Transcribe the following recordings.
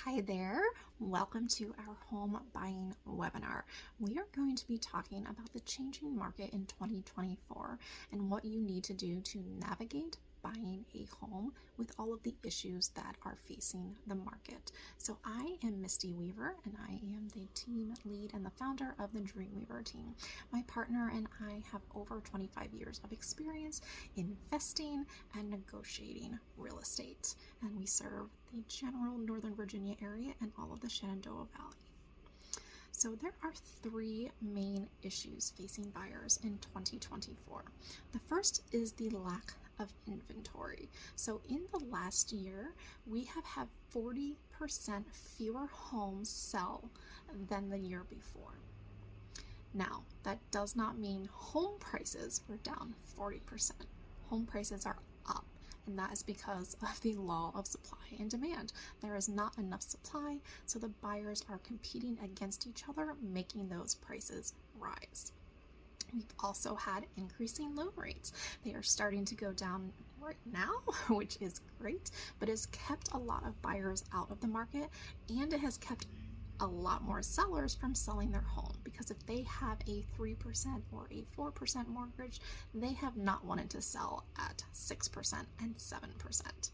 Hi there, welcome to our home buying webinar. We are going to be talking about the changing market in 2024 and what you need to do to navigate buying a home with all of the issues that are facing the market. So I am Misty Weaver and I am the team lead and the founder of the Dreamweaver team. My partner and I have over 25 years of experience investing and negotiating real estate, and we serve the general Northern Virginia area and all of the Shenandoah Valley. So there are three main issues facing buyers in 2024. The first is the lack of inventory. So in the last year, we have had 40% fewer homes sell than the year before. Now, that does not mean home prices were down 40%. Home prices are up, and that is because of the law of supply and demand. There is not enough supply, so the buyers are competing against each other, making those prices rise. We've also had increasing loan rates. They are starting to go down right now, which is great, but it's kept a lot of buyers out of the market, and it has kept a lot more sellers from selling their home, because if they have a 3% or a 4% mortgage, they have not wanted to sell at 6% and 7%.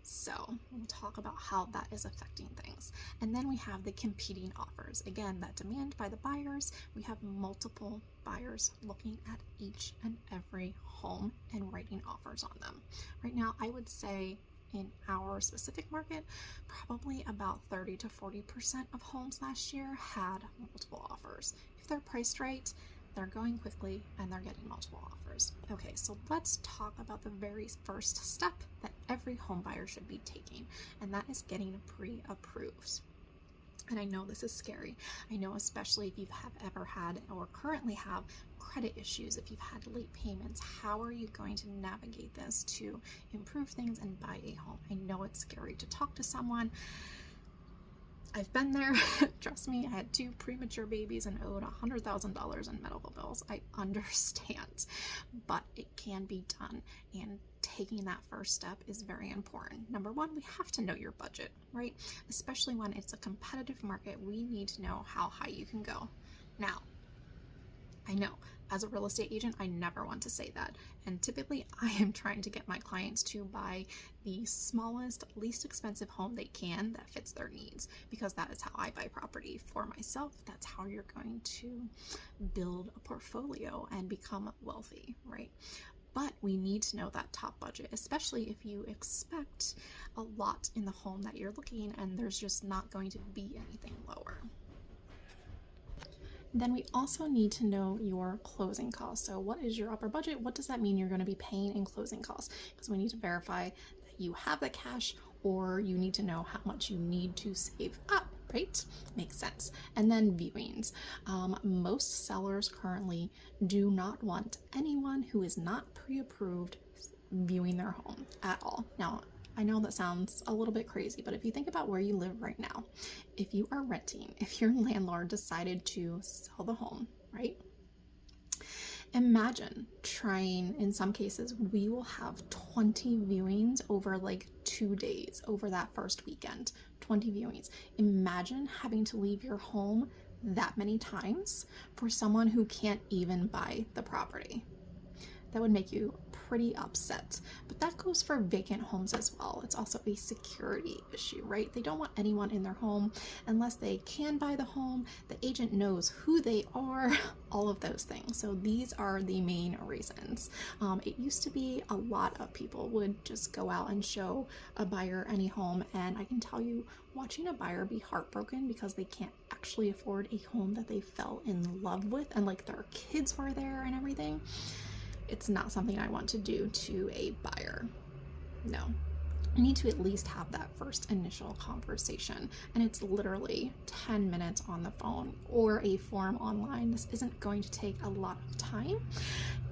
So we'll talk about how that is affecting things. And then we have the competing offers. Again, that demand by the buyers. We have multiple buyers looking at each and every home and writing offers on them. Right now, I would say in our specific market, probably about 30 to 40% of homes last year had multiple offers. If they're priced right, they're going quickly and they're getting multiple offers. Okay, so let's talk about the very first step that every home buyer should be taking, and that is getting pre-approved. And I know this is scary. I know, especially if you have ever had or currently have credit issues, if you've had late payments, how are you going to navigate this to improve things and buy a home? I know it's scary to talk to someone. I've been there. Trust me, I had 2 premature babies and owed $100,000 in medical bills. I understand, but it can be done, and taking that first step is very important. Number one, we have to know your budget, right? Especially when it's a competitive market, we need to know how high you can go. Now, I know, as a real estate agent, I never want to say that. And typically, I am trying to get my clients to buy the smallest, least expensive home they can that fits their needs, because that is how I buy property for myself. That's how you're going to build a portfolio and become wealthy, right? But we need to know that top budget, especially if you expect a lot in the home that you're looking and there's just not going to be anything lower. Then we also need to know your closing costs. So what is your upper budget? What does that mean you're going to be paying in closing costs? Because we need to verify that you have the cash, or you need to know how much you need to save up, right? Makes sense. And then viewings. Most sellers currently do not want anyone who is not pre-approved viewing their home at all. Now, I know that sounds a little bit crazy, but if you think about where you live right now, if you are renting, if your landlord decided to sell the home, right? Imagine trying, in some cases, we will have 20 viewings over like 2 days over that first weekend, 20 viewings. Imagine having to leave your home that many times for someone who can't even buy the property. That would make you pretty upset. But that goes for vacant homes as well. It's also a security issue, right? They don't want anyone in their home unless they can buy the home. The agent knows who they are, all of those things. So these are the main reasons. It used to be a lot of people would just go out and show a buyer any home, and I can tell you, watching a buyer be heartbroken because they can't actually afford a home that they fell in love with and like their kids were there and everything, it's not something I want to do to a buyer. No. I need to at least have that first initial conversation, and it's literally 10 minutes on the phone or a form online. This isn't going to take a lot of time,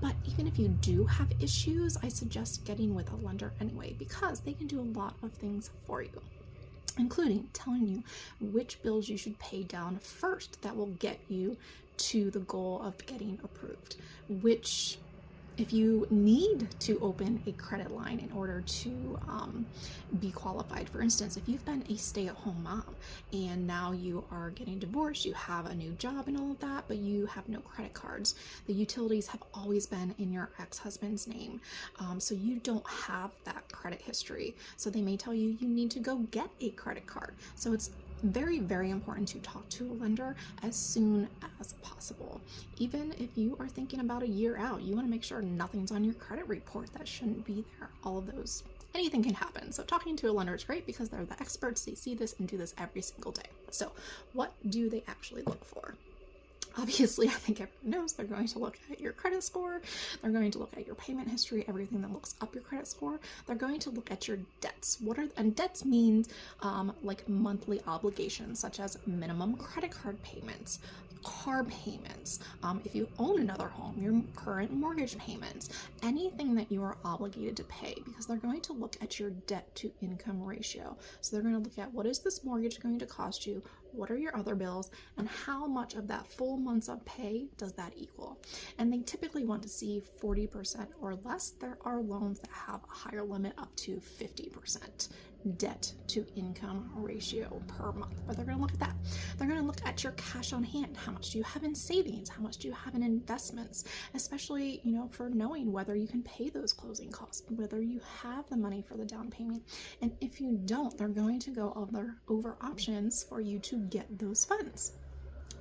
but even if you do have issues, I suggest getting with a lender anyway, because they can do a lot of things for you, including telling you which bills you should pay down first that will get you to the goal of getting approved, which If you need to open a credit line in order to be qualified, for instance, if you've been a stay-at-home mom and now you are getting divorced, you have a new job and all of that, but you have no credit cards, the utilities have always been in your ex-husband's name, so you don't have that credit history. So they may tell you you need to go get a credit card. So it's very, very important to talk to a lender as soon as possible. Even if you are thinking about a year out, you want to make sure nothing's on your credit report that shouldn't be there. All of those, anything can happen. So talking to a lender is great because they're the experts. They see this and do this every single day. So what do they actually look for? Obviously, I think everyone knows they're going to look at your credit score. They're going to look at your payment history, everything that looks up your credit score. They're going to look at your debts. And debts means like monthly obligations, such as minimum credit card payments, car payments, if you own another home, your current mortgage payments, anything that you are obligated to pay, because they're going to look at your debt to income ratio. So they're going to look at, what is this mortgage going to cost you? What are your other bills? And how much of that full month's of pay does that equal? And they typically want to see 40% or less. There are loans that have a higher limit up to 50% debt to income ratio per month, but they're going to look at that. They're going to look at your cash on hand. How much do you have in savings? How much do you have in investments? Especially, for knowing whether you can pay those closing costs, whether you have the money for the down payment. And if you don't, they're going to go over options for you to get those funds.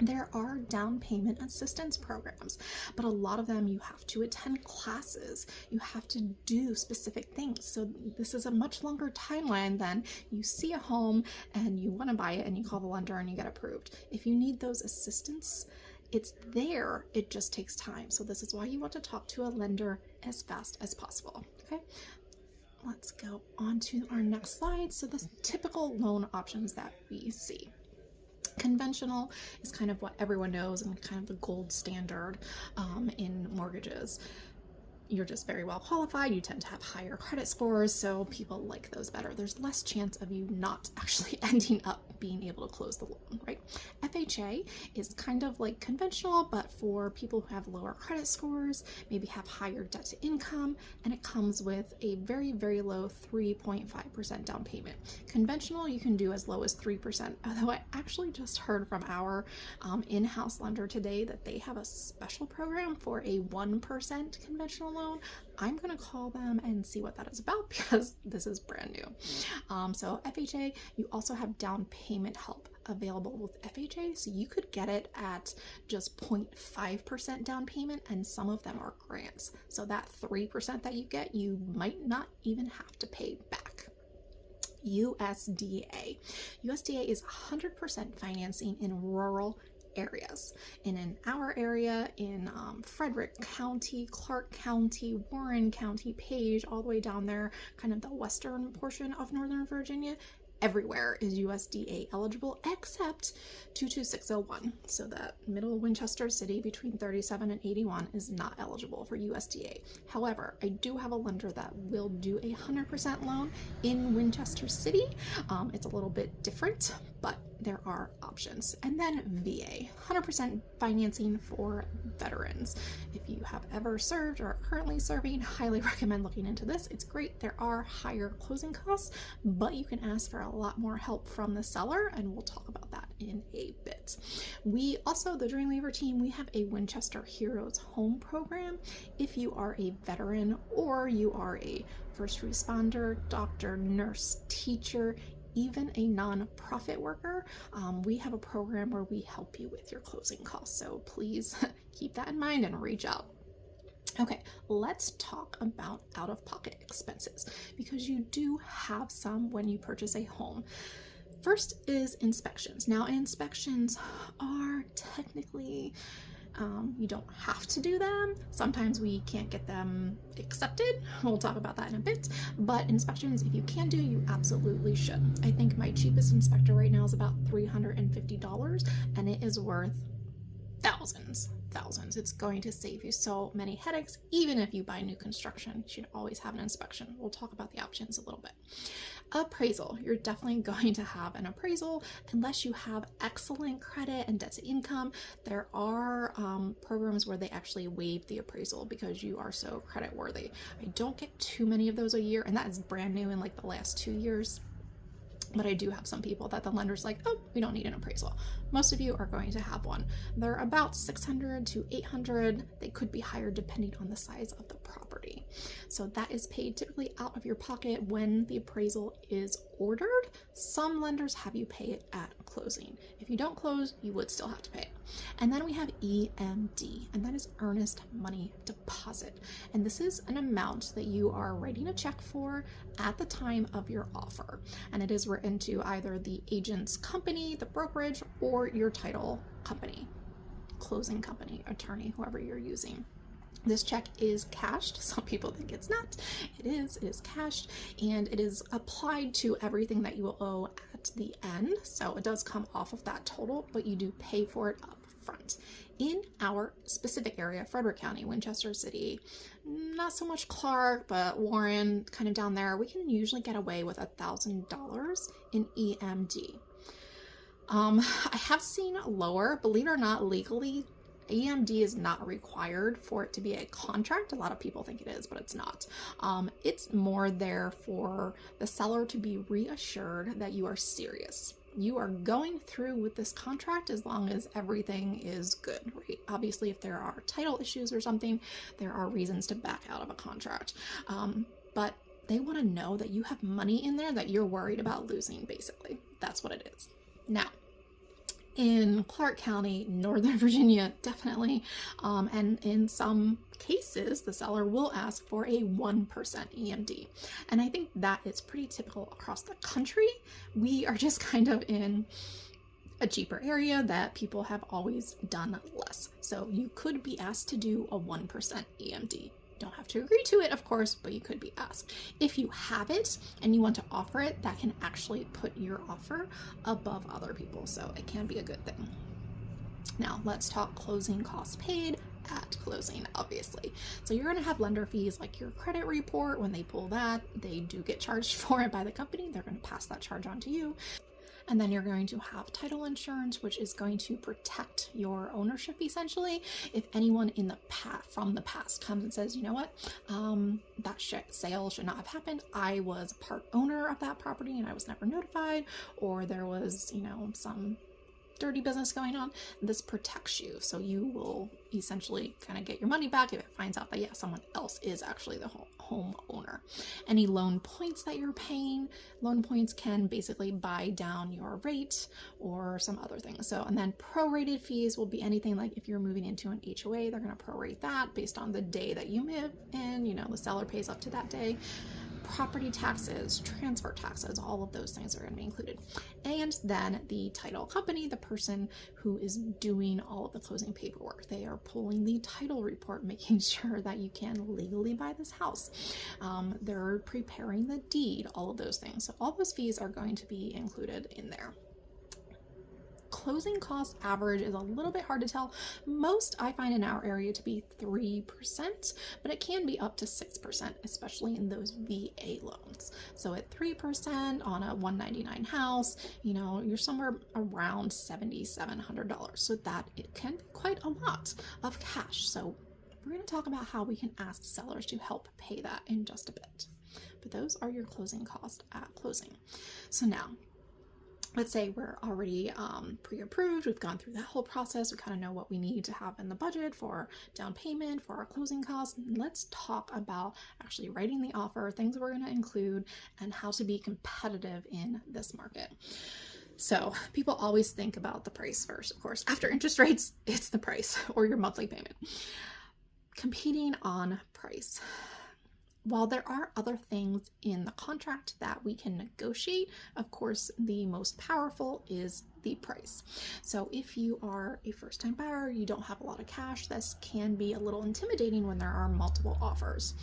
There are down payment assistance programs, but a lot of them you have to attend classes, you have to do specific things. So this is a much longer timeline than you see a home and you want to buy it and you call the lender and you get approved. If you need those assistance, it's there, it just takes time. So this is why you want to talk to a lender as fast as possible, okay? Let's go on to our next slide. So the typical loan options that we see. Conventional is kind of what everyone knows and kind of the gold standard in mortgages. You're just very well qualified, you tend to have higher credit scores, so people like those better. There's less chance of you not actually ending up being able to close the loan, right? FHA is kind of like conventional, but for people who have lower credit scores, maybe have higher debt to income, and it comes with a very, very low 3.5% down payment. Conventional, you can do as low as 3%, although I actually just heard from our in-house lender today that they have a special program for a 1% conventional loan. I'm going to call them and see what that is about because this is brand new. So FHA, you also have down payment help available with FHA. So you could get it at just 0.5% down payment, and some of them are grants. So that 3% that you get, you might not even have to pay back. USDA. USDA is 100% financing in rural areas. And in our area, in Frederick County, Clark County, Warren County, Page, all the way down there, kind of the western portion of Northern Virginia, everywhere is USDA eligible except 22601. So that middle Winchester city between 37 and 81 is not eligible for USDA. However, I do have a lender that will do a 100% loan in Winchester City. It's a little bit different, but there are options. And then VA, 100% financing for veterans. If you have ever served or are currently serving, highly recommend looking into this. It's great. There are higher closing costs, but you can ask for a lot more help from the seller, and we'll talk about that in a bit. We also, the Dreamweaver team, we have a Winchester Heroes Home program. If you are a veteran or you are a first responder, doctor, nurse, teacher, even a nonprofit worker, we have a program where we help you with your closing costs. So please keep that in mind and reach out. Okay, let's talk about out-of-pocket expenses, because you do have some when you purchase a home. First is inspections. Now, inspections are technically, you don't have to do them. Sometimes we can't get them accepted. We'll talk about that in a bit. But inspections, if you can do, you absolutely should. I think my cheapest inspector right now is about $350, and it is worth thousands. It's going to save you so many headaches. Even if you buy new construction, you should always have an inspection. We'll talk about the options a little bit. Appraisal. You're definitely going to have an appraisal unless you have excellent credit and debt to income. There are programs where they actually waive the appraisal because you are so credit worthy. I don't get too many of those a year, and that is brand new in like the last 2 years. But I do have some people that the lender's like, oh, we don't need an appraisal. Most of you are going to have one. They're about $600 to $800. They could be higher depending on the size of the property. So that is paid typically out of your pocket when the appraisal is ordered. Some lenders have you pay it at closing. If you don't close, you would still have to pay it. And then we have EMD, and that is earnest money deposit. And this is an amount that you are writing a check for at the time of your offer. And it is written to either the agent's company, the brokerage, or your title company, closing company, attorney, whoever you're using. This check is cashed. Some people think it's not. It is cashed, and it is applied to everything that you will owe at the end. So it does come off of that total, but you do pay for it up front. In our specific area, Frederick County, Winchester City, not so much Clark, but Warren, kind of down there, we can usually get away with $1,000 in EMD. I have seen lower, believe it or not, legally, EMD is not required for it to be a contract. A lot of people think it is, but it's not. It's more there for the seller to be reassured that you are serious. You are going through with this contract as long as everything is good, right? Obviously, if there are title issues or something, there are reasons to back out of a contract. But they want to know that you have money in there that you're worried about losing, basically. That's what it is. Now, in Clark County, Northern Virginia, definitely, and in some cases, the seller will ask for a 1% EMD. And I think that is pretty typical across the country. We are just kind of in a cheaper area that people have always done less. So you could be asked to do a 1% EMD. Don't have to agree to it, of course, but you could be asked. If you have it and you want to offer it, that can actually put your offer above other people, so it can be a good thing. Now, let's talk closing costs paid at closing, obviously. So you're going to have lender fees like your credit report. When they pull that, they do get charged for it by the company. They're going to pass that charge on to you. And then you're going to have title insurance, which is going to protect your ownership, essentially. If anyone in the from the past comes and says, you know what, that sale should not have happened. I was part owner of that property and I was never notified, or there was, some dirty business going on, this protects you. So you will essentially kind of get your money back if it finds out that, yeah, someone else is actually the home owner. Any loan points that you're paying, loan points can basically buy down your rate or some other things. So, and then prorated fees will be anything like if you're moving into an HOA, they're going to prorate that based on the day that you move in, the seller pays up to that day. Property taxes, transfer taxes, all of those things are going to be included. And then the title company, the person who is doing all of the closing paperwork, they are pulling the title report, making sure that you can legally buy this house. They're preparing the deed, all of those things. So all those fees are going to be included in there. Closing cost average is a little bit hard to tell. Most I find in our area to be 3%, but it can be up to 6%, especially in those VA loans. So at 3% on a 199 house, you're somewhere around $7,700. So that it can be quite a lot of cash. So we're going to talk about how we can ask sellers to help pay that in just a bit. But those are your closing costs at closing. So now, let's say we're already pre-approved, we've gone through that whole process, we kind of know what we need to have in the budget for down payment, for our closing costs. Let's talk about actually writing the offer, things we're going to include, and how to be competitive in this market. So people always think about the price first, of course. After interest rates, it's the price or your monthly payment. Competing on price. While there are other things in the contract that we can negotiate, of course, the most powerful is the price. So if you are a first-time buyer, you don't have a lot of cash, this can be a little intimidating when there are multiple offers.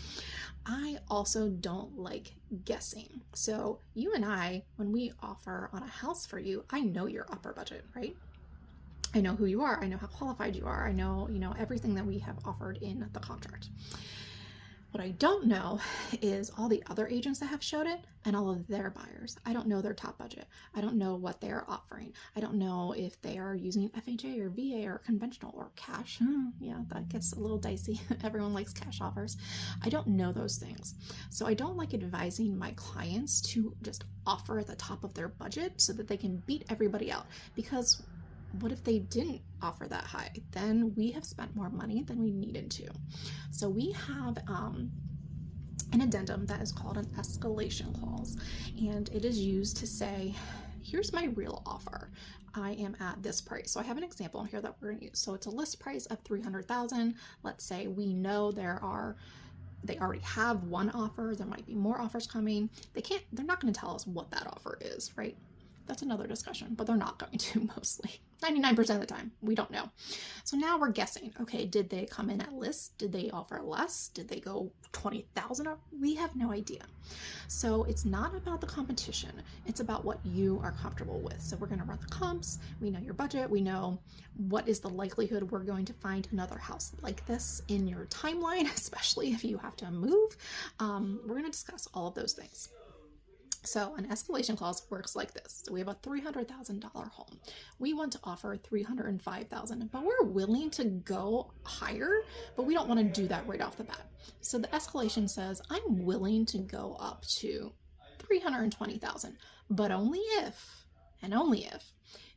I also don't like guessing. So you and I, when we offer on a house for you, I know your upper budget, right? I know who you are. I know how qualified you are. I know, everything that we have offered in the contract. What I don't know is all the other agents that have showed it and all of their buyers. I don't know their top budget. I don't know what they are offering. I don't know if they are using FHA or VA or conventional or cash. Yeah, that gets a little dicey. Everyone likes cash offers. I don't know those things. So I don't like advising my clients to just offer at the top of their budget so that they can beat everybody out, because what if they didn't offer that high? Then we have spent more money than we needed to. So we have an addendum that is called an escalation clause, and it is used to say, here's my real offer. I am at this price. So I have an example in here that we're going to use. So it's a list price of $300,000. Let's say we know they already have one offer. There might be more offers coming. They're not going to tell us what that offer is, right? That's another discussion, but they're not going to mostly. 99% of the time, we don't know. So now we're guessing, okay, did they come in at list? Did they offer less? Did they go 20,000 up? We have no idea. So it's not about the competition. It's about what you are comfortable with. So we're going to run the comps. We know your budget. We know what is the likelihood we're going to find another house like this in your timeline, especially if you have to move. We're going to discuss all of those things. So an escalation clause works like this. So we have a $300,000 home. We want to offer $305,000, but we're willing to go higher, but we don't want to do that right off the bat. So the escalation says, I'm willing to go up to $320,000, but only if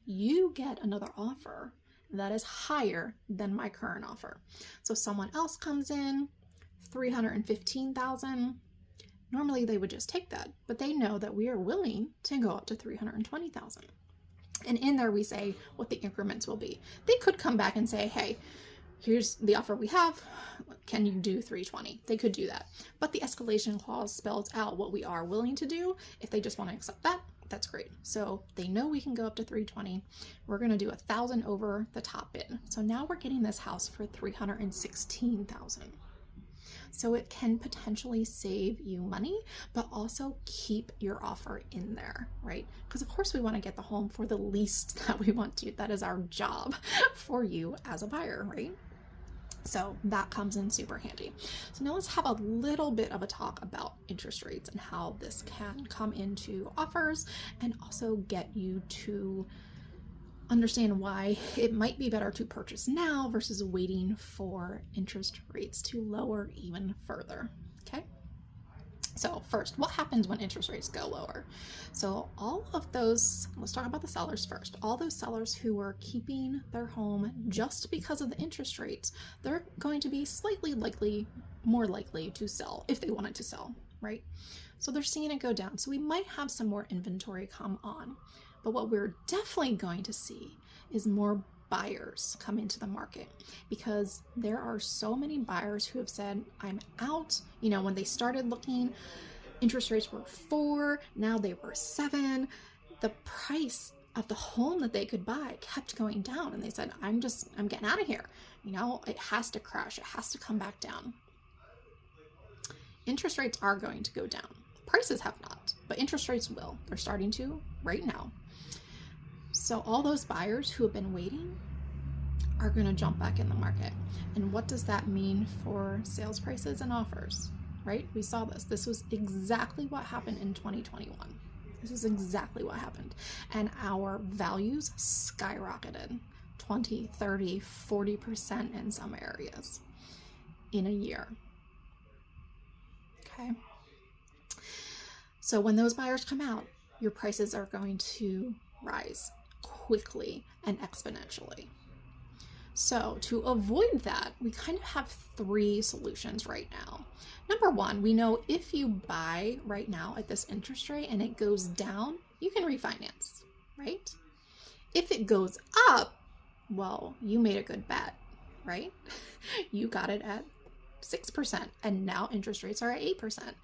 you get another offer that is higher than my current offer. So someone else comes in, $315,000. Normally they would just take that, but they know that we are willing to go up to $320,000. And in there we say what the increments will be. They could come back and say, hey, here's the offer we have. Can you do 320? They could do that. But the escalation clause spells out what we are willing to do. If they just want to accept that, that's great. So they know we can go up to 320. We're going to do 1,000 over the top bid. So now we're getting this house for $316,000. So it can potentially save you money, but also keep your offer in there, right? Because of course we want to get the home for the least that we want to. That is our job for you as a buyer, right? So that comes in super handy. So now let's have a little bit of a talk about interest rates and how this can come into offers and also get you to understand why it might be better to purchase now versus waiting for interest rates to lower even further. Okay. So first, what happens when interest rates go lower? So all of those, let's talk about the sellers first. All those sellers who are keeping their home just because of the interest rates, they're going to be more likely to sell if they wanted to sell, right? So they're seeing it go down. So we might have some more inventory come on. But what we're definitely going to see is more buyers come into the market, because there are so many buyers who have said, I'm out. When they started looking, interest rates were 4, now they were 7. The price of the home that they could buy kept going down, and they said, I'm getting out of here. It has to crash. It has to come back down. Interest rates are going to go down. Prices have not, but interest rates will. They're starting to right now. So all those buyers who have been waiting are going to jump back in the market. And what does that mean for sales prices and offers, right? We saw this. This was exactly what happened in 2021. This is exactly what happened. And our values skyrocketed 20, 30, 40% in some areas in a year. Okay. So when those buyers come out, your prices are going to rise quickly and exponentially. So to avoid that, we kind of have 3 solutions right now. Number 1, we know if you buy right now at this interest rate and it goes down, you can refinance, right? If it goes up, well, you made a good bet, right? You got it at 6% and now interest rates are at 8%.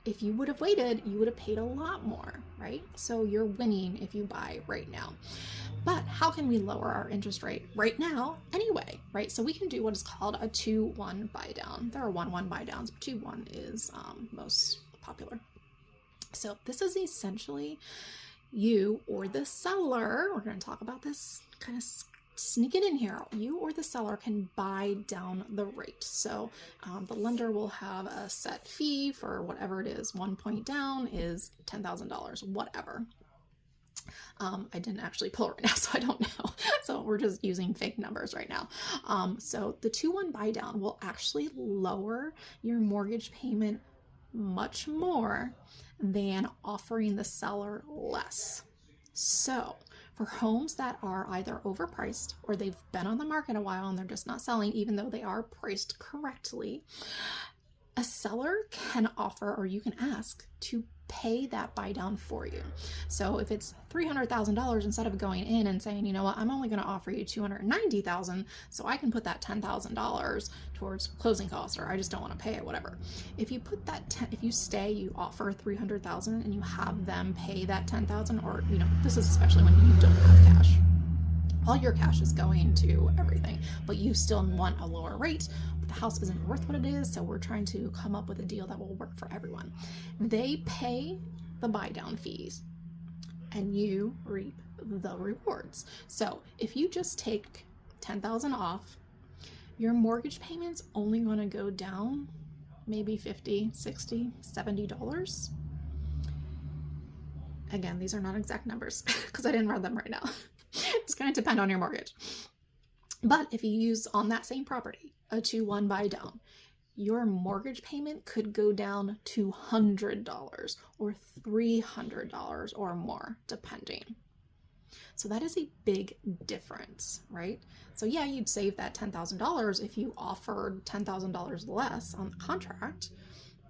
If you would have waited, you would have paid a lot more, right? So you're winning if you buy right now. But how can we lower our interest rate right now anyway, right? So we can do what is called a 2-1 buy down. There are 1-1 buy downs, but 2-1 is most popular. So this is essentially you or the seller, we're going to talk about this, kind of sneak it in here, you or the seller can buy down the rate. So the lender will have a set fee for whatever it is. 1 point down is $10,000, whatever. I didn't actually pull right now, so I don't know. So we're just using fake numbers right now. So the 2-1 buy down will actually lower your mortgage payment much more than offering the seller less. So for homes that are either overpriced or they've been on the market a while and they're just not selling, even though they are priced correctly, a seller can offer, or you can ask to pay that buy down for you. So if it's $300,000, instead of going in and saying, you know what, I'm only going to offer you $290,000, so I can put that $10,000 towards closing costs, or I just don't want to pay it, whatever. If you put that, if you stay, you offer $300,000 and you have them pay that $10,000, or this is especially when you don't have cash. All your cash is going to everything, but you still want a lower rate. But the house isn't worth what it is, so we're trying to come up with a deal that will work for everyone. They pay the buy down fees and you reap the rewards. So if you just take $10,000 off, your mortgage payment's only going to go down maybe $50, $60, $70. Again, these are not exact numbers because I didn't run them right now. It's going to depend on your mortgage. But if you use on that same property a 2-1 buy down, your mortgage payment could go down to $100 or $300 or more, depending. So that is a big difference, right? So yeah, you'd save that $10,000 if you offered $10,000 less on the contract.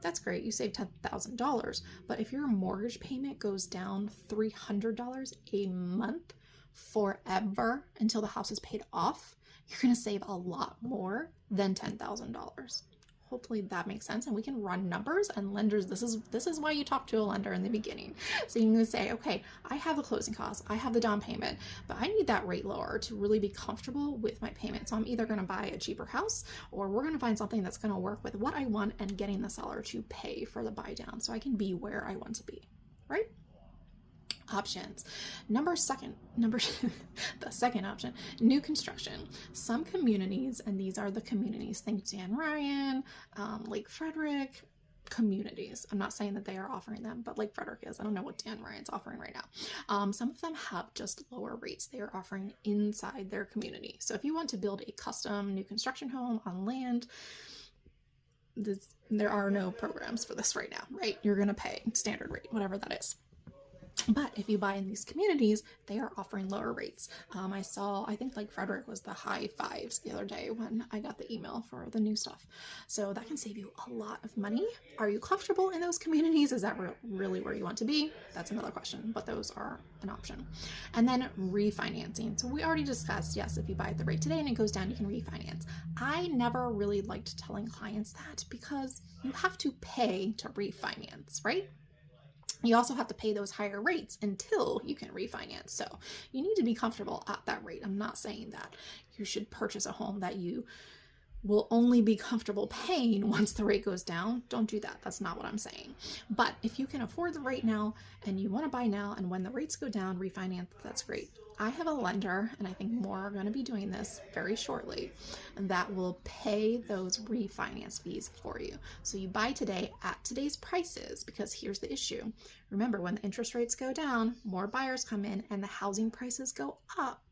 That's great, you saved $10,000. But if your mortgage payment goes down $300 a month forever until the house is paid off, you're going to save a lot more than $10,000. Hopefully that makes sense, and we can run numbers, and lenders, this is why you talk to a lender in the beginning. So you can say, okay, I have the closing costs, I have the down payment, but I need that rate lower to really be comfortable with my payment. So I'm either going to buy a cheaper house, or we're going to find something that's going to work with what I want and getting the seller to pay for the buy down so I can be where I want to be, right? Options. The second option, new construction. Some communities, and these are the communities, think Dan Ryan, Lake Frederick communities. I'm not saying that they are offering them, but Lake Frederick is. I don't know what Dan Ryan's offering right now. Some of them have just lower rates. They are offering inside their community. So if you want to build a custom new construction home on land, there are no programs for this right now, right? You're going to pay standard rate, whatever that is. But if you buy in these communities, they are offering lower rates. I think Lake Frederick was the high 5s the other day when I got the email for the new stuff. So that can save you a lot of money. Are you comfortable in those communities? Is that really where you want to be? That's another question, but those are an option. And then refinancing. So we already discussed, yes, if you buy at the rate today and it goes down, you can refinance. I never really liked telling clients that because you have to pay to refinance, right? You also have to pay those higher rates until you can refinance. So you need to be comfortable at that rate. I'm not saying that you should purchase a home that you will only be comfortable paying once the rate goes down. Don't do that. That's not what I'm saying. But if you can afford the rate now and you want to buy now, and when the rates go down, refinance, that's great. I have a lender, and I think more are going to be doing this very shortly, that will pay those refinance fees for you. So you buy today at today's prices, because here's the issue. Remember, when the interest rates go down, more buyers come in and the housing prices go up.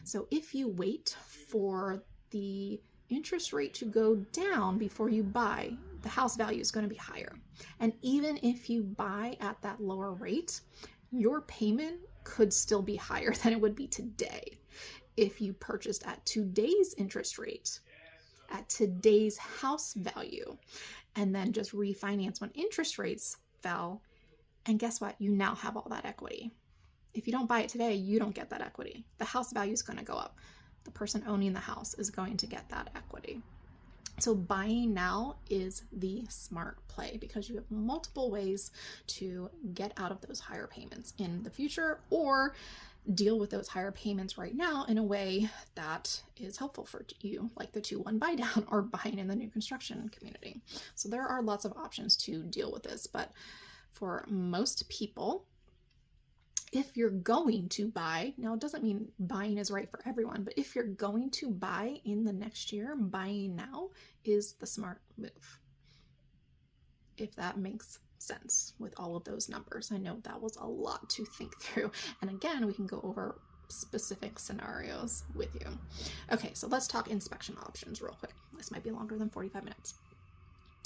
So if you wait for the interest rate to go down before you buy, the house value is going to be higher. And even if you buy at that lower rate, your payment could still be higher than it would be today if you purchased at today's interest rate, at today's house value, and then just refinance when interest rates fell. And guess what? You now have all that equity. If you don't buy it today, you don't get that equity. The house value is going to go up. The person owning the house is going to get that equity. So buying now is the smart play because you have multiple ways to get out of those higher payments in the future, or deal with those higher payments right now in a way that is helpful for you, like the 2-1 buy down or buying in the new construction community. So there are lots of options to deal with this, but for most people, if you're going to buy, now it doesn't mean buying is right for everyone, but if you're going to buy in the next year, buying now is the smart move. If that makes sense with all of those numbers. I know that was a lot to think through. And again, we can go over specific scenarios with you. Okay, so let's talk inspection options real quick. This might be longer than 45 minutes.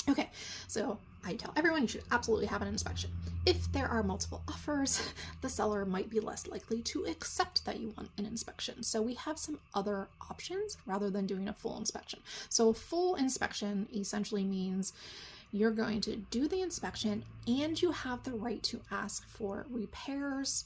Okay, so I tell everyone you should absolutely have an inspection. If there are multiple offers, the seller might be less likely to accept that you want an inspection. So we have some other options rather than doing a full inspection. So a full inspection essentially means you're going to do the inspection and you have the right to ask for repairs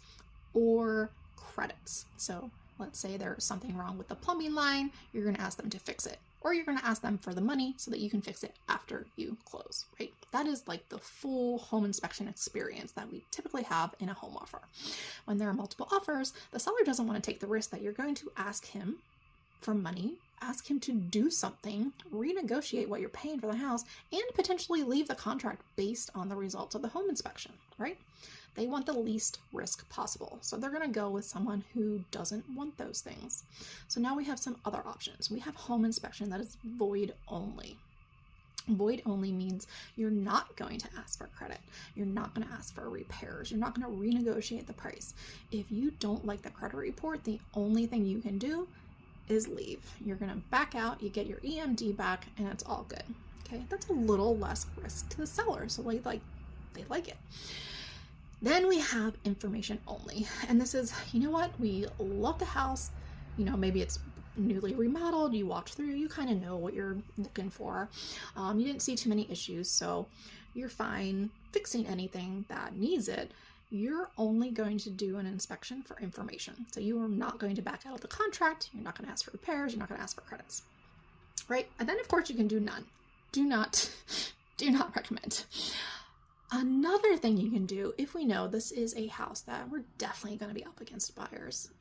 or credits. So let's say there's something wrong with the plumbing line, you're going to ask them to fix it, or you're going to ask them for the money so that you can fix it after you close, right? That is like the full home inspection experience that we typically have in a home offer. When there are multiple offers, the seller doesn't want to take the risk that you're going to ask him for money, ask him to do something, renegotiate what you're paying for the house, and potentially leave the contract based on the results of the home inspection, right? They want the least risk possible. So they're going to go with someone who doesn't want those things. So now we have some other options. We have home inspection that is void only. Void only means you're not going to ask for credit. You're not going to ask for repairs. You're not going to renegotiate the price. If you don't like the credit report, the only thing you can do is leave. You're going to back out, you get your EMD back, and it's all good. Okay, that's a little less risk to the seller. So they like it. Then we have information only. And this is, you know what? We love the house. You know, maybe it's newly remodeled. You walked through, you kind of know what you're looking for. You didn't see too many issues, so you're fine fixing anything that needs it. You're only going to do an inspection for information. So you are not going to back out of the contract. You're not going to ask for repairs. You're not going to ask for credits, right? And then of course you can do none. Do not recommend. Another thing you can do, if we know this is a house that we're definitely going to be up against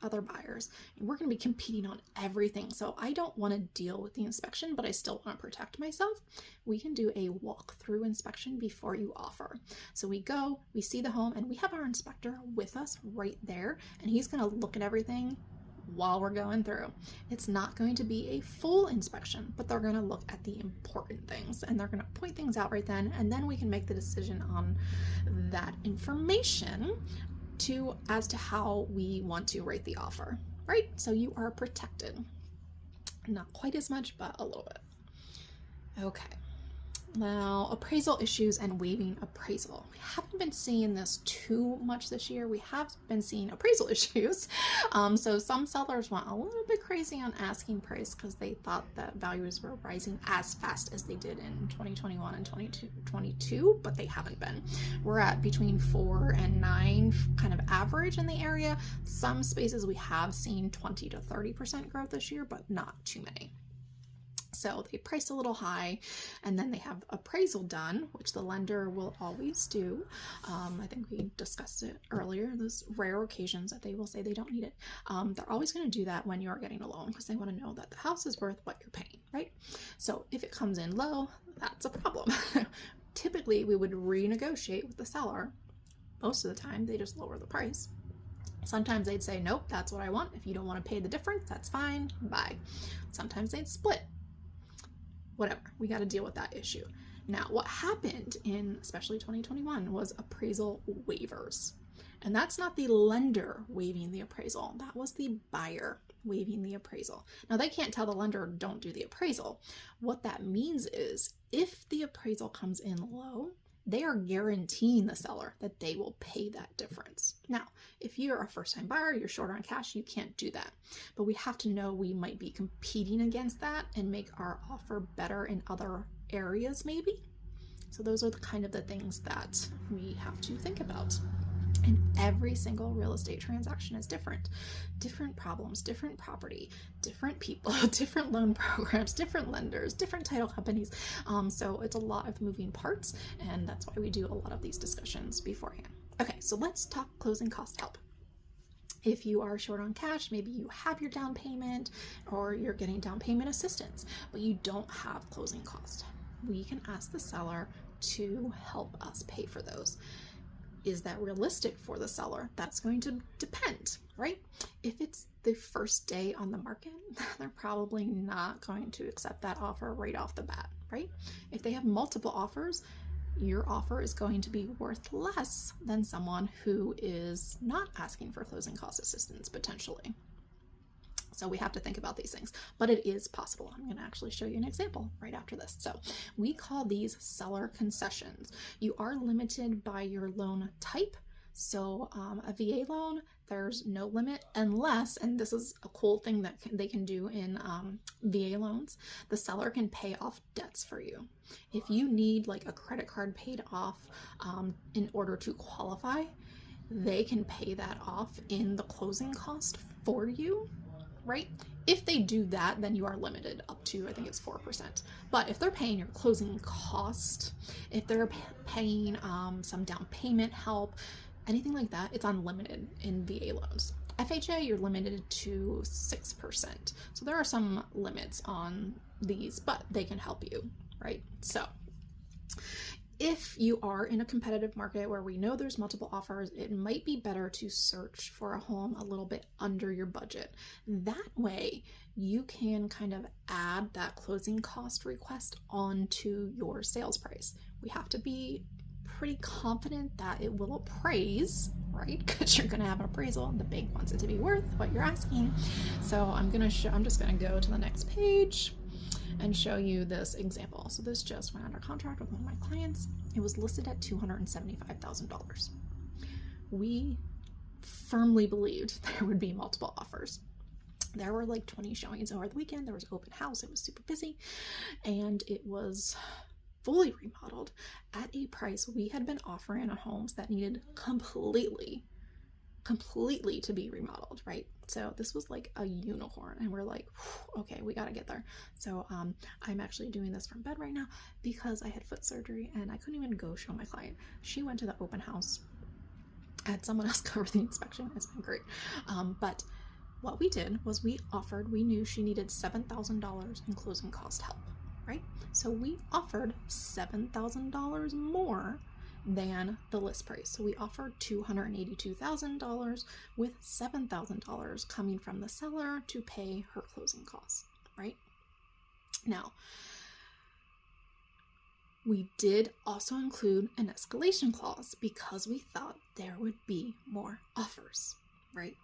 other buyers, and we're going to be competing on everything. So I don't want to deal with the inspection, but I still want to protect myself. We can do a walkthrough inspection before you offer. So we go, we see the home, and we have our inspector with us right there, and he's going to look at everything while we're going through. It's not going to be a full inspection, but they're going to look at the important things and they're going to point things out right then, and then we can make the decision on that information as to how we want to rate the offer, right? So you are protected. Not quite as much, but a little bit. Okay. Now, appraisal issues and waiving appraisal. We haven't been seeing this too much this year. We have been seeing appraisal issues. So some sellers went a little bit crazy on asking price because they thought that values were rising as fast as they did in 2021 and 2022, but they haven't been. We're at between 4 and 9 kind of average in the area. Some spaces we have seen 20 to 30% growth this year, but not too many. So they price a little high, and then they have appraisal done, which the lender will always do. I think we discussed it earlier, those rare occasions that they will say they don't need it. They're always going to do that when you're getting a loan because they want to know that the house is worth what you're paying, right? So if it comes in low, that's a problem. Typically, we would renegotiate with the seller. Most of the time, they just lower the price. Sometimes they'd say, nope, that's what I want. If you don't want to pay the difference, that's fine, bye. Sometimes they'd split. Whatever, we got to deal with that issue. Now, what happened in especially 2021 was appraisal waivers. And that's not the lender waiving the appraisal. That was the buyer waiving the appraisal. Now, they can't tell the lender, don't do the appraisal. What that means is if the appraisal comes in low, they are guaranteeing the seller that they will pay that difference. Now, if you're a first-time buyer, you're short on cash, you can't do that. But we have to know we might be competing against that and make our offer better in other areas maybe. So those are the kind of the things that we have to think about. And every single real estate transaction is different. Different problems, different property, different people, different loan programs, different lenders, different title companies. So it's a lot of moving parts, and that's why we do a lot of these discussions beforehand. Okay, so let's talk closing cost help. If you are short on cash, maybe you have your down payment or you're getting down payment assistance, but you don't have closing cost. We can ask the seller to help us pay for those. Is that realistic for the seller? That's going to depend, right? If it's the first day on the market, they're probably not going to accept that offer right off the bat, right? If they have multiple offers, your offer is going to be worth less than someone who is not asking for closing cost assistance potentially. So we have to think about these things, but it is possible. I'm going to actually show you an example right after this. So we call these seller concessions. You are limited by your loan type. So a VA loan, there's no limit unless, and this is a cool thing that they can do in VA loans, the seller can pay off debts for you. If you need like a credit card paid off in order to qualify, they can pay that off in the closing cost for you, right? If they do that, then you are limited up to, I think it's 4%. But if they're paying your closing cost, if they're paying some down payment help, anything like that, it's unlimited in VA loans. FHA, you're limited to 6%. So there are some limits on these, but they can help you, right? So if you are in a competitive market where we know there's multiple offers, it might be better to search for a home a little bit under your budget. That way you can kind of add that closing cost request onto your sales price. We have to be pretty confident that it will appraise, right? Because you're going to have an appraisal and the bank wants it to be worth what you're asking. So I'm just going to go to the next page and show you this example. So this just went under contract with one of my clients. It was listed at $275,000. We firmly believed there would be multiple offers. There were like 20 showings over the weekend. There was open house. It was super busy, and it was fully remodeled at a price we had been offering on homes that needed completely to be remodeled, right? So this was like a unicorn, and we're like, okay, we got to get there. So I'm actually doing this from bed right now because I had foot surgery and I couldn't even go show my client. She went to the open house, had someone else cover the inspection. It's been great. But what we did was we knew she needed $7,000 in closing cost help, right? So we offered $7,000 more than the list price. So we offered $282,000 with $7,000 coming from the seller to pay her closing costs, right? Now, we did also include an escalation clause because we thought there would be more offers, right?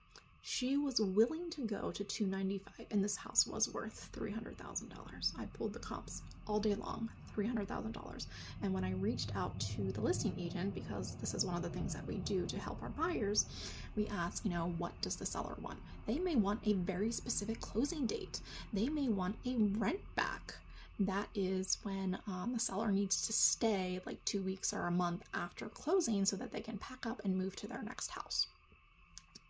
She was willing to go to $295,000, and this house was worth $300,000. I pulled the comps all day long, $300,000. And when I reached out to the listing agent, because this is one of the things that we do to help our buyers, we ask, what does the seller want? They may want a very specific closing date. They may want a rent back. That is when the seller needs to stay like 2 weeks or a month after closing so that they can pack up and move to their next house.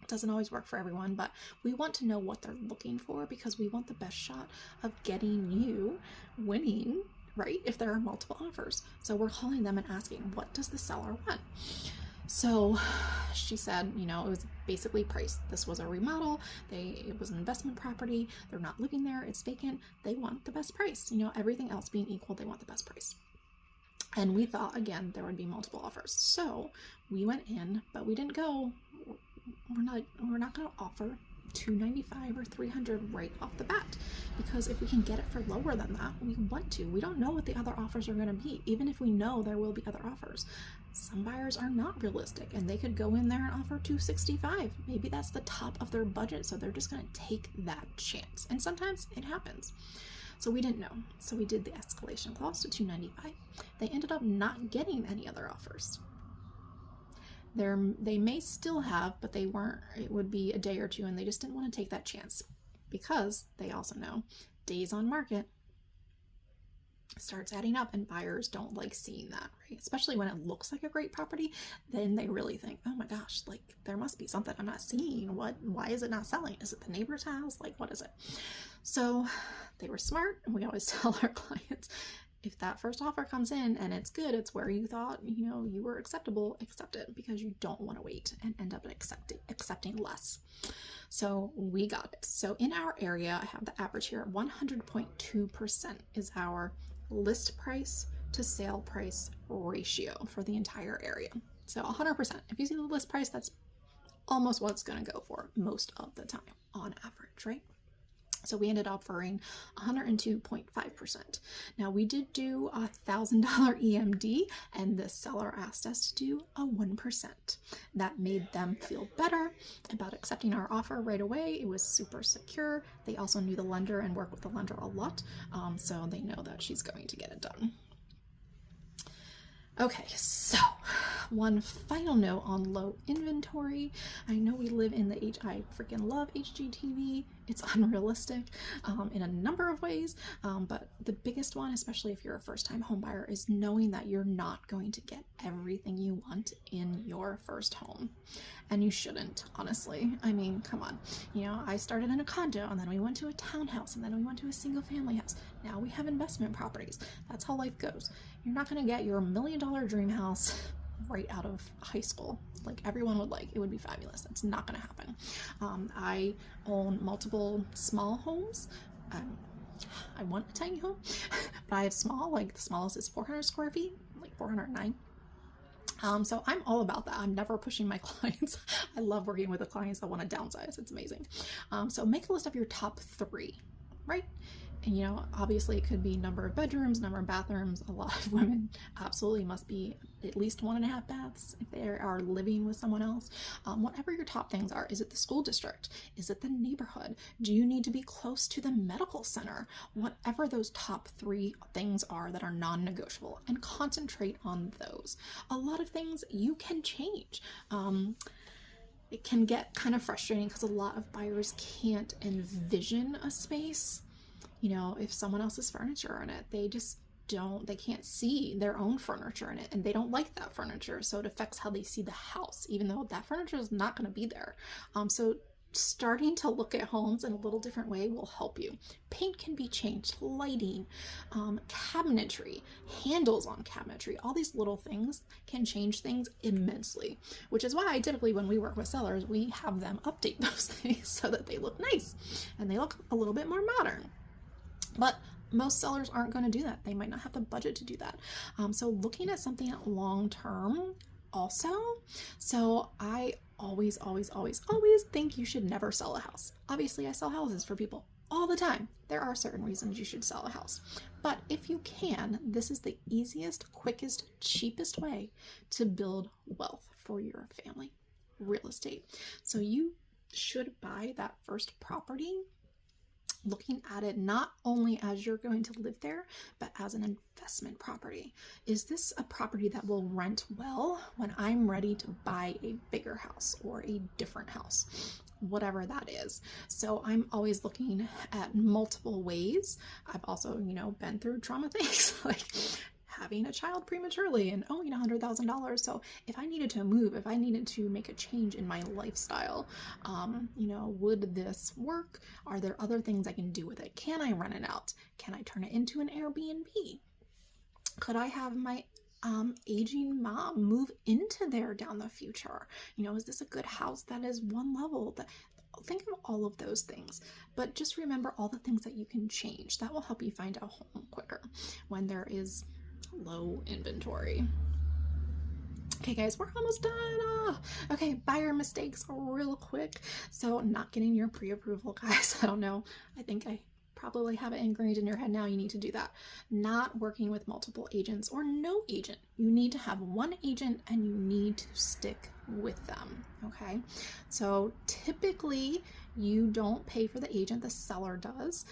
Doesn't always work for everyone, but we want to know what they're looking for because we want the best shot of getting you winning, right? If there are multiple offers. So we're calling them and asking, what does the seller want? So she said, it was basically price. This was a remodel. It was an investment property. They're not living there. It's vacant. They want the best price. Everything else being equal, they want the best price. And we thought, again, there would be multiple offers. So we went in, but we didn't go, we're not going to offer $295,000 or $300,000 right off the bat, because if we can get it for lower than that, we want to. We don't know what the other offers are going to be, even if we know there will be other offers. Some buyers are not realistic, and they could go in there and offer $265,000. Maybe that's the top of their budget, so they're just going to take that chance. And sometimes it happens. So we didn't know. So we did the escalation clause to $295,000. They ended up not getting any other offers. They may still have, but they weren't. It would be a day or two, and they just didn't want to take that chance because they also know days on market starts adding up, and buyers don't like seeing that, right? Especially when it looks like a great property, then they really think, oh my gosh, like there must be something I'm not seeing. Why is it not selling? Is it the neighbor's house? Like, what is it? So they were smart, and we always tell our clients, if that first offer comes in and it's good, it's where you thought, you were acceptable, accept it, because you don't want to wait and end up accepting less. So we got it. So in our area, I have the average here, 100.2% is our list price to sale price ratio for the entire area. So 100%. If you see the list price, that's almost what it's going to go for most of the time on average, right? So we ended up offering 102.5%. Now we did do a $1,000 EMD, and the seller asked us to do a 1%. That made them feel better about accepting our offer right away. It was super secure. They also knew the lender and work with the lender a lot, so they know that she's going to get it done. Okay, so one final note on low inventory. I know we live in the I freaking love HGTV. It's unrealistic in a number of ways, but the biggest one, especially if you're a first-time home buyer, is knowing that you're not going to get everything you want in your first home. And you shouldn't, honestly. I mean, come on. You know, I started in a condo, and then we went to a townhouse, and then we went to a single-family house. Now we have investment properties. That's how life goes. You're not going to get your $1 million dream house right out of high school like everyone would like. It would be fabulous. That's not going to happen. I own multiple small homes. I want a tiny home, but I have small, like the smallest is 400 square feet, like 409. So I'm all about that. I'm never pushing my clients. I love working with the clients that want to downsize. It's amazing. So make a list of your top 3, right? And, you know, obviously it could be number of bedrooms, number of bathrooms. A lot of women absolutely must be at least 1.5 baths if they are living with someone else. Whatever your top things are. Is it the school district? Is it the neighborhood? Do you need to be close to the medical center? Whatever those top 3 things are that are non-negotiable, and concentrate on those. A lot of things you can change. It can get kind of frustrating because a lot of buyers can't envision a space. You know, if someone else's furniture in it, they can't see their own furniture in it, and they don't like that furniture. So it affects how they see the house, even though that furniture is not going to be there. So starting to look at homes in a little different way will help you. Paint can be changed, lighting, cabinetry, handles on cabinetry, all these little things can change things immensely, which is why typically when we work with sellers, we have them update those things so that they look nice and they look a little bit more modern. But most sellers aren't going to do that. They might not have the budget to do that. So looking at something long term also. So I always think you should never sell a house. Obviously, I sell houses for people all the time. There are certain reasons you should sell a house. But if you can, this is the easiest, quickest, cheapest way to build wealth for your family. Real estate. So you should buy that first property looking at it not only as you're going to live there, but as an investment property. Is this a property that will rent well when I'm ready to buy a bigger house or a different house? Whatever that is. So I'm always looking at multiple ways. I've also, you know, been through trauma things like having a child prematurely and owing $100,000. So if I needed to move, if I needed to make a change in my lifestyle, you know, would this work? Are there other things I can do with it? Can I rent it out? Can I turn it into an Airbnb? Could I have my aging mom move into there down the future? You know, is this a good house that is one level? Think of all of those things, but just remember all the things that you can change. That will help you find a home quicker when there is low inventory. Okay guys, we're almost done. Okay, buyer mistakes real quick. So not getting your pre-approval, guys. I don't know. I think I probably have it ingrained in your head now. You need to do that. Not working with multiple agents or no agent. You need to have one agent and you need to stick with them. Okay, so typically you don't pay for the agent, the seller does.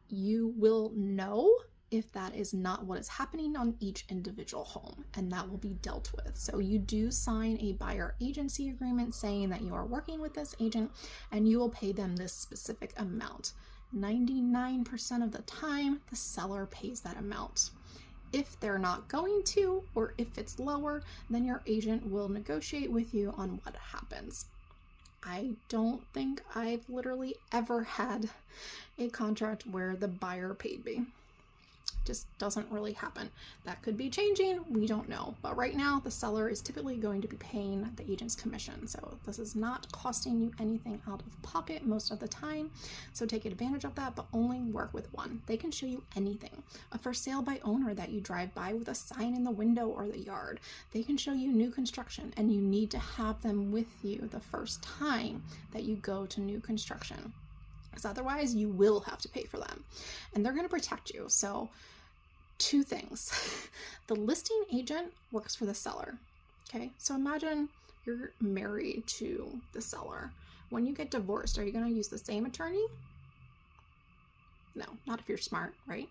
You will know if that is not what is happening on each individual home, and that will be dealt with. So you do sign a buyer agency agreement saying that you are working with this agent and you will pay them this specific amount. 99% of the time, the seller pays that amount. If they're not going to, or if it's lower, then your agent will negotiate with you on what happens. I don't think I've literally ever had a contract where the buyer paid me. Just doesn't really happen. That could be changing, we don't know. But right now, the seller is typically going to be paying the agent's commission. So this is not costing you anything out of pocket most of the time. So take advantage of that, but only work with one. They can show you anything. A for sale by owner that you drive by with a sign in the window or the yard. They can show you new construction, and you need to have them with you the first time that you go to new construction, because otherwise you will have to pay for them, and they're going to protect you. So two things. The listing agent works for the seller. Okay, so imagine you're married to the seller. When you get divorced, are you going to use the same attorney? No, not if you're smart, right?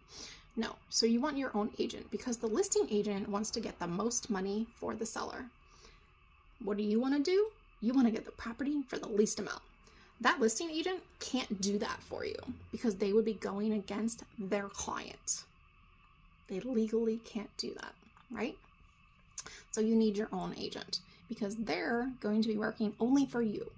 No. So you want your own agent, because the listing agent wants to get the most money for the seller. What do you want to do? You want to get the property for the least amount. That listing agent can't do that for you, because they would be going against their client. They legally can't do that, right? So you need your own agent, because they're going to be working only for you.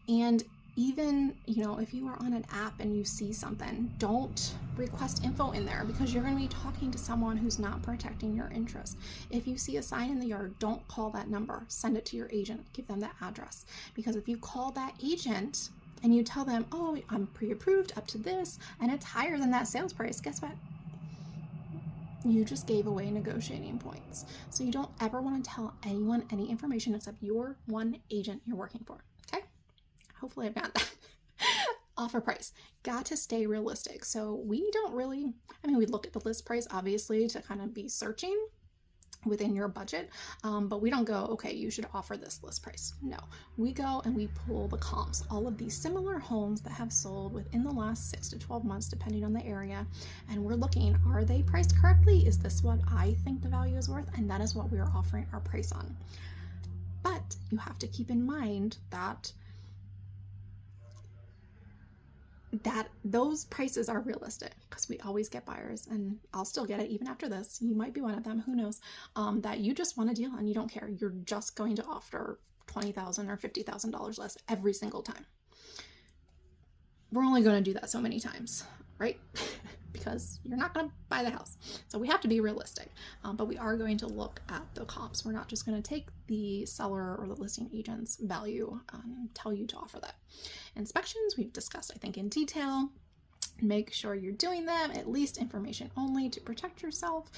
And even, if you are on an app and you see something, don't request info in there, because you're going to be talking to someone who's not protecting your interest. If you see a sign in the yard, don't call that number. Send it to your agent. Give them the address. Because if you call that agent and you tell them, oh, I'm pre-approved up to this, and it's higher than that sales price, guess what? You just gave away negotiating points. So you don't ever want to tell anyone any information except your one agent you're working for. Okay? Hopefully I've got that. Offer price. Got to stay realistic. So we don't really, we look at the list price, obviously, to kind of be searching within your budget, but we don't go, okay, you should offer this list price. No, we go and we pull the comps, all of these similar homes that have sold within the last 6 to 12 months, depending on the area, and we're looking, are they priced correctly? Is this what I think the value is worth? And that is what we are offering our price on. But you have to keep in mind that those prices are realistic, because we always get buyers, and I'll still get it even after this. You might be one of them, who knows, that you just want a deal and you don't care. You're just going to offer $20,000 or $50,000 less every single time. We're only going to do that so many times, right? Because you're not going to buy the house. So we have to be realistic, but we are going to look at the comps. We're not just going to take the seller or the listing agent's value and tell you to offer that. Inspections, we've discussed, I think, in detail. Make sure you're doing them, at least information only, to protect yourself.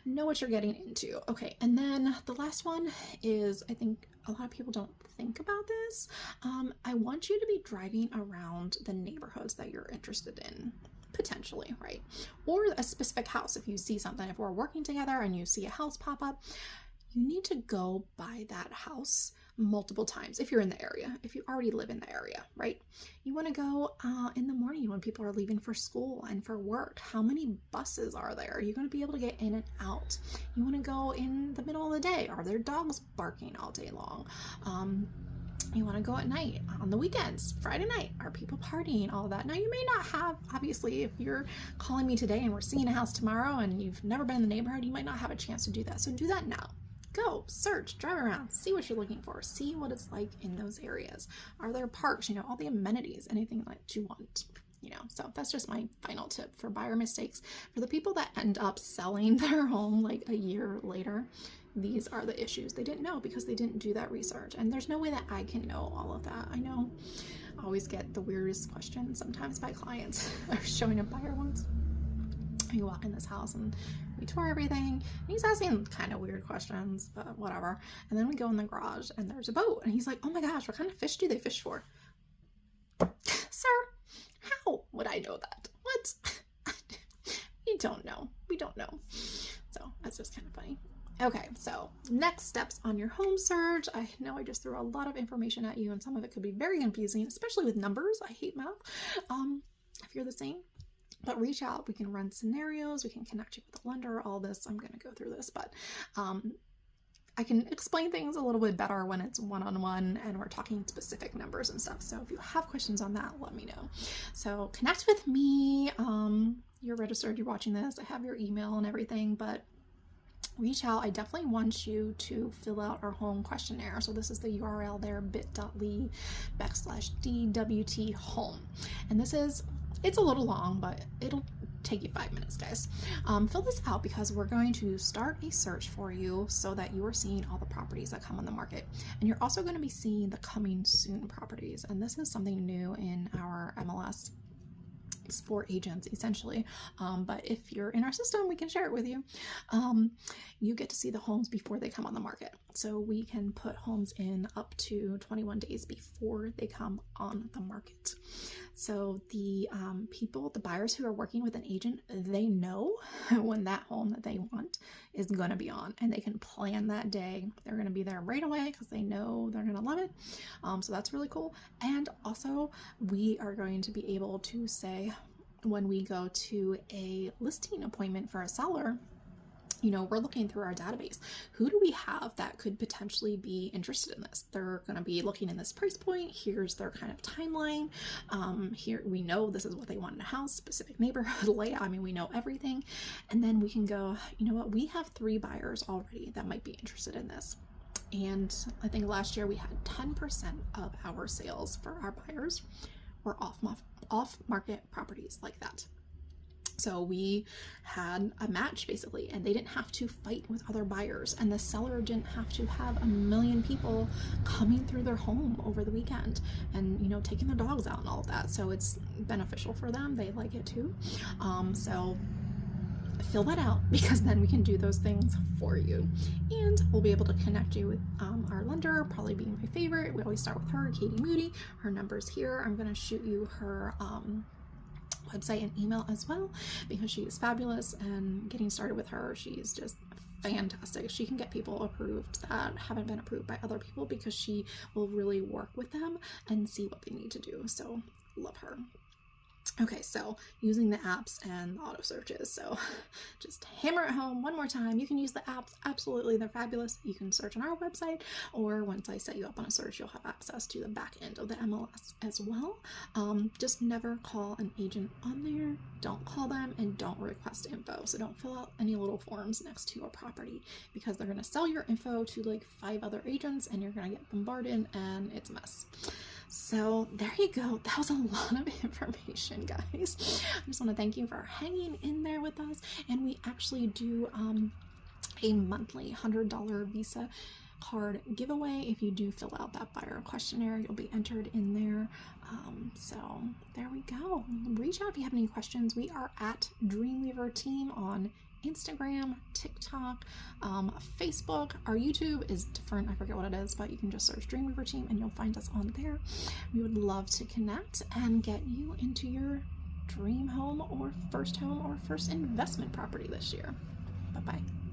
Know what you're getting into. Okay, and then the last one is, I think a lot of people don't think about this. I want you to be driving around the neighborhoods that you're interested in, potentially, right? Or a specific house. If you see something, if we're working together and you see a house pop up, you need to go by that house multiple times if you're in the area, if you already live in the area, right? You want to go in the morning when people are leaving for school and for work. How many buses are there? Are you going to be able to get in and out? You want to go in the middle of the day. Are there dogs barking all day long? You want to go at night, on the weekends, Friday night. Are people partying? All of that. Now, you may not have, obviously, if you're calling me today and we're seeing a house tomorrow and you've never been in the neighborhood, you might not have a chance to do that. So do that now. Go, search, drive around, see what you're looking for, see what it's like in those areas. Are there parks, all the amenities, anything that you want, So that's just my final tip for buyer mistakes. For the people that end up selling their home like a year later, these are the issues. They didn't know because they didn't do that research. And there's no way that I can know all of that. I know I always get the weirdest questions sometimes by clients. I was showing a buyer once. You walk in this house and we tour everything, and he's asking kind of weird questions, but whatever. And then we go in the garage and there's a boat, and he's like, oh my gosh, what kind of fish do they fish for? Sir, how would I know that? What? We don't know. So that's just kind of funny. Okay, so next steps on your home search. I know I just threw a lot of information at you, and some of it could be very confusing, especially with numbers. I hate math. If you're the same, but reach out. We can run scenarios. We can connect you with a lender. All this, I'm going to go through this, but I can explain things a little bit better when it's one-on-one and we're talking specific numbers and stuff. So if you have questions on that, let me know. So connect with me. You're registered. You're watching this. I have your email and everything, but reach out. I definitely want you to fill out our home questionnaire. So this is the URL there, bit.ly/DWT home. And this is, it's a little long, but it'll take you 5 minutes, guys. Fill this out because we're going to start a search for you so that you are seeing all the properties that come on the market. And you're also going to be seeing the coming soon properties. And this is something new in our MLS. It's for agents essentially, but if you're in our system, we can share it with you. You get to see the homes before they come on the market. So we can put homes in up to 21 days before they come on the market. So the the buyers who are working with an agent, they know when that home that they want is going to be on, and they can plan that day. They're going to be there right away because they know they're going to love it. So that's really cool. And also we are going to be able to say, when we go to a listing appointment for a seller, you know, we're looking through our database. Who do we have that could potentially be interested in this? They're going to be looking in this price point. Here's their kind of timeline. Here we know this is what they want in a house, specific neighborhood layout. I mean, we know everything. And then we can go, you know what, we have 3 buyers already that might be interested in this. And I think last year we had 10% of our sales for our buyers were off-market properties like that. So we had a match basically, and they didn't have to fight with other buyers, and the seller didn't have to have a million people coming through their home over the weekend and, you know, taking their dogs out and all of that. So it's beneficial for them. They like it too. So fill that out, because then we can do those things for you, and we'll be able to connect you with our lender, probably being my favorite. We always start with her, Katie Moody. Her number's here. I'm going to shoot you her website and email as well, because she is fabulous, and getting started with her, she's just fantastic. She can get people approved that haven't been approved by other people, because she will really work with them and see what they need to do. So love her. Okay, so using the apps and auto searches. So just hammer it home one more time. You can use the apps. Absolutely, they're fabulous. You can search on our website, or once I set you up on a search, you'll have access to the back end of the MLS as well. Just never call an agent on there. Don't call them, and don't request info. So don't fill out any little forms next to a property, because they're going to sell your info to like 5 other agents, and you're going to get bombarded, and it's a mess. So there you go. That was a lot of information, guys. I just want to thank you for hanging in there with us. And we actually do a monthly $100 Visa card giveaway. If you do fill out that buyer questionnaire, you'll be entered in there. So there we go. Reach out if you have any questions. We are at Dreamweaver Team on Instagram, TikTok, Facebook. Our YouTube is different. I forget what it is, but you can just search Dreamweaver Team and you'll find us on there. We would love to connect and get you into your dream home or first investment property this year. Bye-bye.